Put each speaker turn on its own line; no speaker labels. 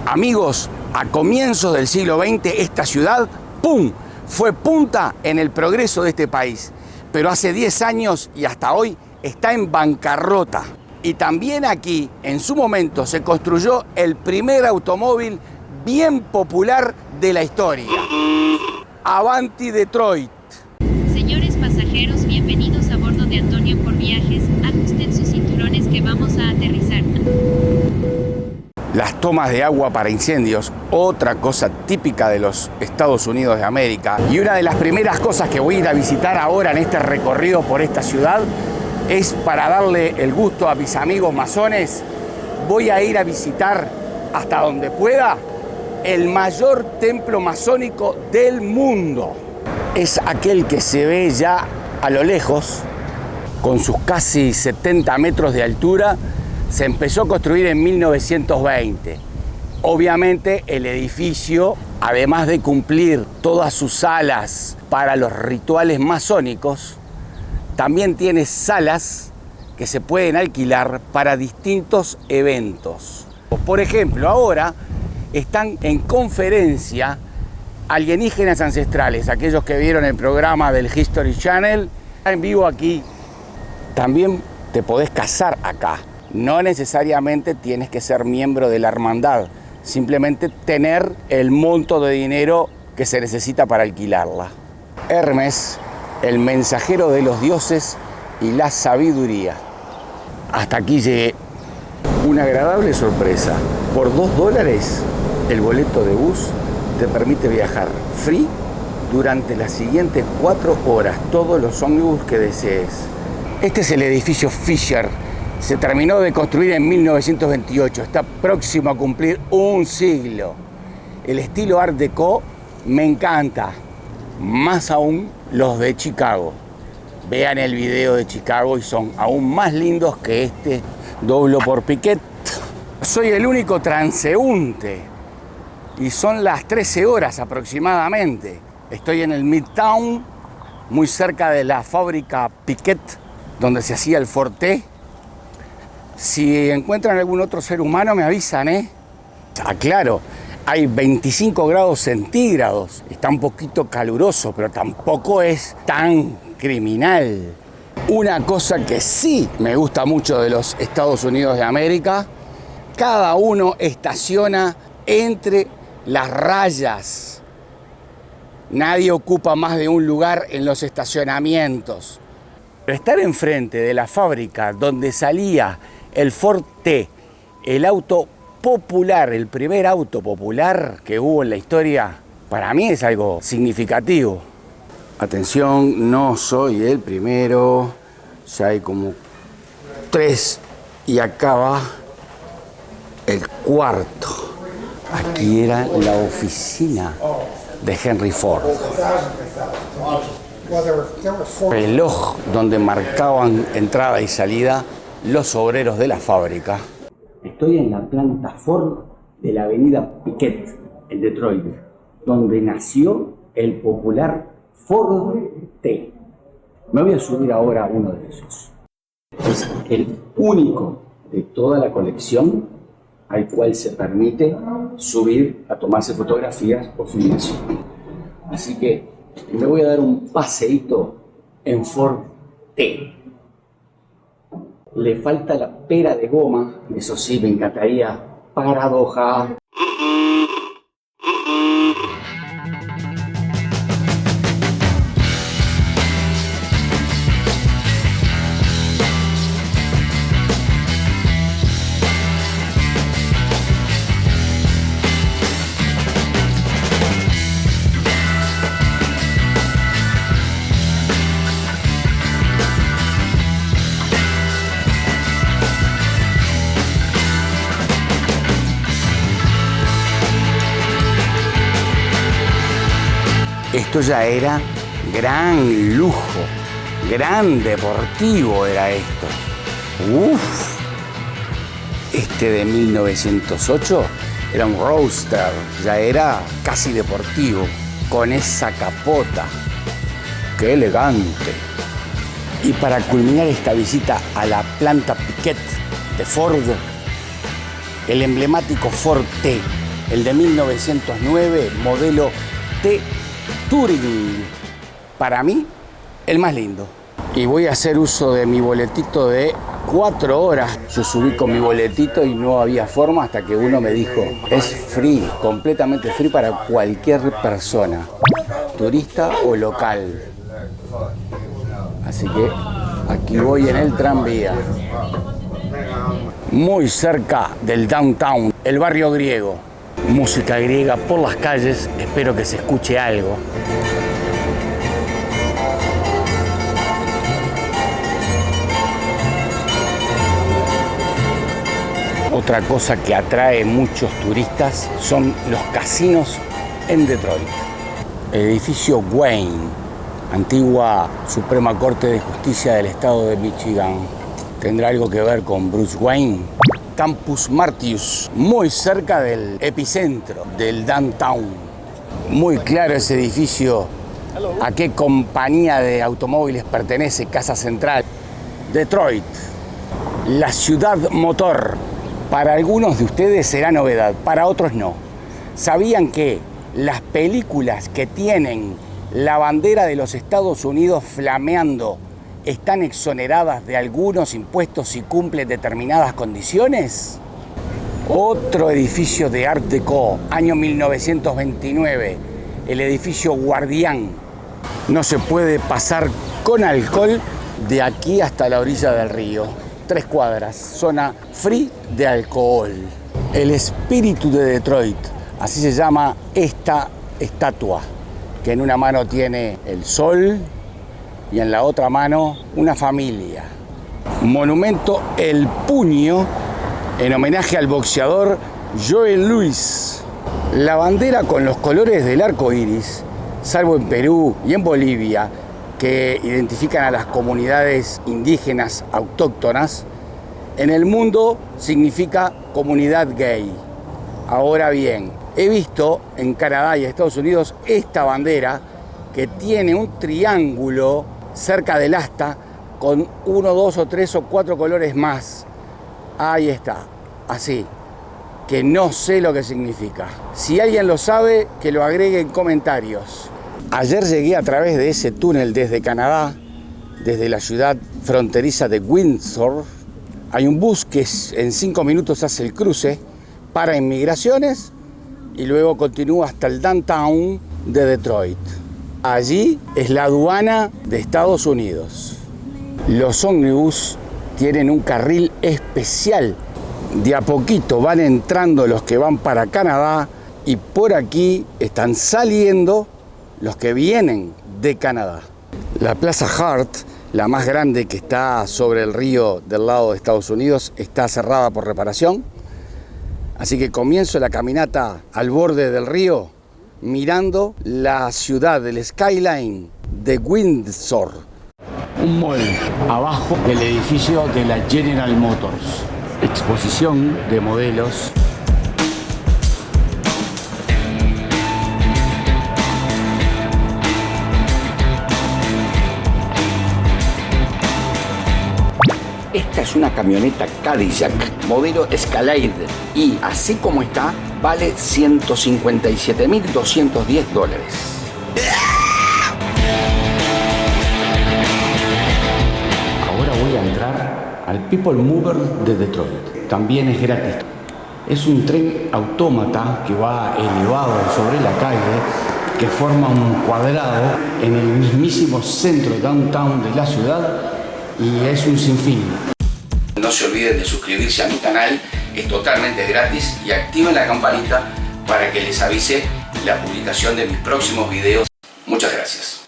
Amigos, a comienzos del siglo XX esta ciudad, ¡pum!, fue punta en el progreso de este país. Pero hace 10 años y hasta hoy está en bancarrota. Y también aquí, en su momento, se construyó el primer automóvil bien popular de la historia. Avanti Detroit.
Señores pasajeros, bienvenidos a bordo de Antonio por Viajes. Ajusten sus cinturones que vamos a aterrizar.
Las tomas de agua para incendios, otra cosa típica de los Estados Unidos de América. Y una de las primeras cosas que voy a ir a visitar ahora en este recorrido por esta ciudad es para darle el gusto a mis amigos masones. Voy a ir a visitar, hasta donde pueda, el mayor templo masónico del mundo. Es aquel que se ve ya a lo lejos, con sus casi 70 metros de altura. Se empezó a construir en 1920. Obviamente el edificio, además de cumplir todas sus salas para los rituales masónicos, también tiene salas que se pueden alquilar para distintos eventos. Por ejemplo, ahora están en conferencia alienígenas ancestrales, aquellos que vieron el programa del History Channel, en vivo aquí. También te podés casar acá. No necesariamente tienes que ser miembro de la hermandad, simplemente tener el monto de dinero que se necesita para alquilarla. Hermes, el mensajero de los dioses y la sabiduría. Hasta aquí llegué. Una agradable sorpresa. Por $2 el boleto de bus te permite viajar free durante las siguientes 4 horas, todos los ómnibus que desees. Este es el edificio Fisher. Se terminó de construir en 1928. Está próximo a cumplir un siglo. El estilo Art Deco me encanta. Más aún los de Chicago. Vean el video de Chicago y son aún más lindos que este. Doblo por Piquet. Soy el único transeúnte y son las 13 horas aproximadamente. Estoy en el Midtown, muy cerca de la fábrica Piquet, donde se hacía el Forte. Si encuentran algún otro ser humano, me avisan, ¿eh? Claro, hay 25 grados centígrados. Está un poquito caluroso, pero tampoco es tan criminal. Una cosa que sí me gusta mucho de los Estados Unidos de América, cada uno estaciona entre las rayas. Nadie ocupa más de un lugar en los estacionamientos. Pero estar enfrente de la fábrica donde salía el Ford T, el auto popular, el primer auto popular que hubo en la historia, para mí es algo significativo. Atención, no soy el primero, ya hay como 3 y acá va el cuarto. Aquí era la oficina de Henry Ford. Reloj donde marcaban entrada y salida los obreros de la fábrica. Estoy en la planta Ford de la avenida Piquet, en Detroit, donde nació el popular Ford T. Me voy a subir ahora a uno de esos. Es el único de toda la colección al cual se permite subir a tomarse fotografías o filmación. Así que me voy a dar un paseíto en Ford T. Le falta la pera de goma, eso sí, me encantaría. Paradoja. Esto ya era gran lujo, gran deportivo era esto. Uf. Este de 1908 era un Roadster, ya era casi deportivo, con esa capota. ¡Qué elegante! Y para culminar esta visita a la planta Piquet de Ford, el emblemático Ford T, el de 1909, modelo T Touring. Para mí, el más lindo. Y voy a hacer uso de mi boletito de 4 horas. Yo subí con mi boletito y no había forma hasta que uno me dijo, es free, completamente free para cualquier persona, turista o local. Así que aquí voy en el tranvía, muy cerca del downtown, el barrio griego. Música griega por las calles, espero que se escuche algo. Otra cosa que atrae muchos turistas son los casinos en Detroit. El edificio Wayne, antigua Suprema Corte de Justicia del estado de Michigan. ¿Tendrá algo que ver con Bruce Wayne? Campus Martius, muy cerca del epicentro del downtown. Muy claro ese edificio. ¿A qué compañía de automóviles pertenece? Casa Central. Detroit, la ciudad motor. Para algunos de ustedes será novedad, para otros no. ¿Sabían que las películas que tienen la bandera de los Estados Unidos flameando están exoneradas de algunos impuestos si cumplen determinadas condiciones? Otro edificio de Art Deco, año 1929, el edificio Guardián. No se puede pasar con alcohol de aquí hasta la orilla del río. 3 cuadras, zona free de alcohol. El espíritu de Detroit, así se llama esta estatua, que en una mano tiene el sol y en la otra mano una familia. Monumento El Puño, en homenaje al boxeador Joe Louis. La bandera con los colores del arco iris, salvo en Perú y en Bolivia, que identifican a las comunidades indígenas autóctonas, en el mundo significa comunidad gay. Ahora bien, he visto en Canadá y Estados Unidos esta bandera que tiene un triángulo cerca del asta con 1, 2 o 3 o 4 colores más. Ahí está, así, que no sé lo que significa. Si alguien lo sabe, que lo agregue en comentarios. Ayer llegué a través de ese túnel desde Canadá, desde la ciudad fronteriza de Windsor. Hay un bus que en 5 minutos hace el cruce para inmigraciones y luego continúa hasta el downtown de Detroit. Allí es la aduana de Estados Unidos. Los ómnibus tienen un carril especial. De a poquito van entrando los que van para Canadá y por aquí están saliendo los que vienen de Canadá. La Plaza Hart, la más grande que está sobre el río del lado de Estados Unidos, está cerrada por reparación. Así que comienzo la caminata al borde del río, mirando la ciudad del skyline de Windsor. Un mall abajo del edificio de la General Motors. Exposición de modelos. Esta es una camioneta Cadillac, modelo Escalade, y así como está, vale $157.210. Ahora voy a entrar al People Mover de Detroit. También es gratis. Es un tren autómata que va elevado sobre la calle, que forma un cuadrado en el mismísimo centro downtown de la ciudad. Y es un sinfín. No se olviden de suscribirse a mi canal, es totalmente gratis, y activen la campanita para que les avise la publicación de mis próximos videos. Muchas gracias.